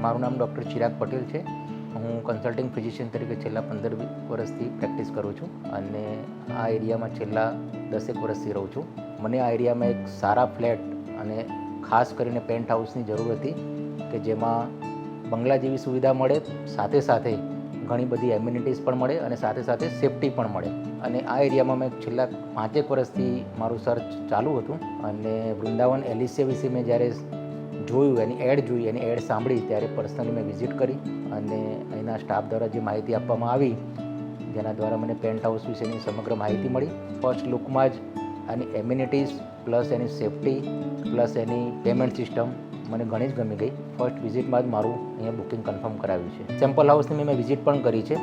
મારું નામ ડૉક્ટર ચિરાગ પટેલ છે. હું કન્સલ્ટિંગ ફિઝિશિયન તરીકે છેલ્લા 15 વર્ષથી પ્રેક્ટિસ કરું છું અને આ એરિયામાં છેલ્લા 10 વર્ષથી રહું છું. મને આ એરિયામાં એક સારા ફ્લેટ અને ખાસ કરીને પેન્ટ હાઉસની જરૂર હતી કે જેમાં બંગલા જેવી સુવિધા મળે, સાથે સાથે ઘણી બધી એમ્યુનિટીઝ પણ મળે અને સાથે સાથે સેફટી પણ મળે. અને આ એરિયામાં મેં છેલ્લા 5 વર્ષથી મારું સર્ચ ચાલુ હતું અને વૃંદાવન એલિસિયા વિશે મેં જ્યારે જોયું, એની એડ સાંભળી ત્યારે પર્સનલી મેં વિઝિટ કરી અને અહીંના સ્ટાફ દ્વારા જે માહિતી આપવામાં આવી, જેના દ્વારા મને પેન્ટ હાઉસ વિશેની સમગ્ર માહિતી મળી. ફર્સ્ટ લુકમાં જ આની એમ્યુનિટીઝ પ્લસ એની સેફટી પ્લસ એની પેમેન્ટ સિસ્ટમ મને ઘણી જ ગમી ગઈ. ફર્સ્ટ વિઝિટમાં જ મારું અહીંયા બુકિંગ કન્ફર્મ કરાવ્યું છે. સેમ્પલ હાઉસની મેં વિઝિટ પણ કરી છે.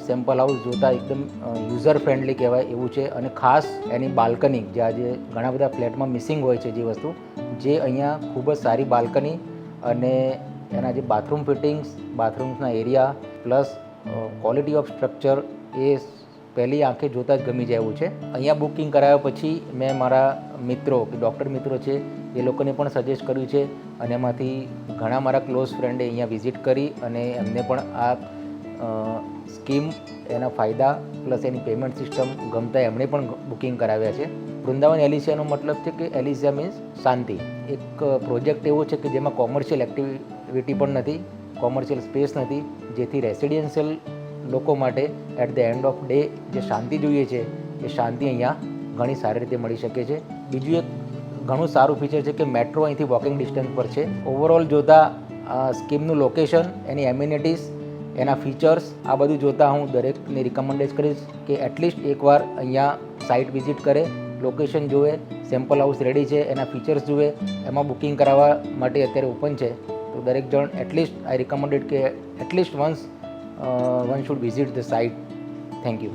સેમ્પલ હાઉસ જોતાં એકદમ યુઝર ફ્રેન્ડલી કહેવાય એવું છે અને ખાસ એની બાલ્કની, જે આજે ઘણા બધા ફ્લેટમાં મિસિંગ હોય છે જે વસ્તુ, જે અહીંયા ખૂબ જ સારી બાલ્કની અને એના જે બાથરૂમ ફિટિંગ્સ, બાથરૂમ્સના area plus quality of structure એ પહેલી આંખે જોતાં જ ગમી જાય એવું છે. અહીંયા બુકિંગ કરાવ્યા પછી મેં મારા મિત્રો કે ડૉક્ટર મિત્રો છે એ લોકોને પણ સજેસ્ટ કર્યું છે અને એમાંથી ઘણા મારા ક્લોઝ ફ્રેન્ડે અહીંયા વિઝિટ કરી અને એમને પણ આ સ્કીમ, એના ફાયદા પ્લસ એની પેમેન્ટ સિસ્ટમ ગમતા એમણે પણ બુકિંગ કરાવ્યા છે. વૃંદાવન એલિસિયાનો મતલબ છે કે એલિસિયા મીન્સ શાંતિ. એક પ્રોજેક્ટ એવો છે કે જેમાં કોમર્શિયલ એક્ટિવિટી પણ નથી, કોમર્શિયલ સ્પેસ નથી, જેથી રેસિડેન્શિયલ લોકો માટે at the end of day જે શાંતિ જોઈએ છે એ શાંતિ અહીંયા ઘણી સારી રીતે મળી શકે છે. બીજું એક ઘણું સારું ફીચર છે કે મેટ્રો અહીંથી વોકિંગ ડિસ્ટન્સ પર છે. ઓવરઓલ જોતાં સ્કીમનું લોકેશન, એની એમ્યુનિટીઝ, એના ફીચર્સ, આ બધું જોતાં હું દરેકને રિકમેન્ડ કરીશ કે એટલીસ્ટ એકવાર અહીંયા સાઇટ વિઝિટ કરે, લોકેશન જુએ, સેમ્પલ હાઉસ રેડી છે, એના ફીચર્સ જુએ, એમાં બુકિંગ કરાવવા માટે અત્યારે ઓપન છે. તો દરેક જણ એટલીસ્ટ આઈ રિકમેન્ડેડ કે at least one should visit the site. Thank you.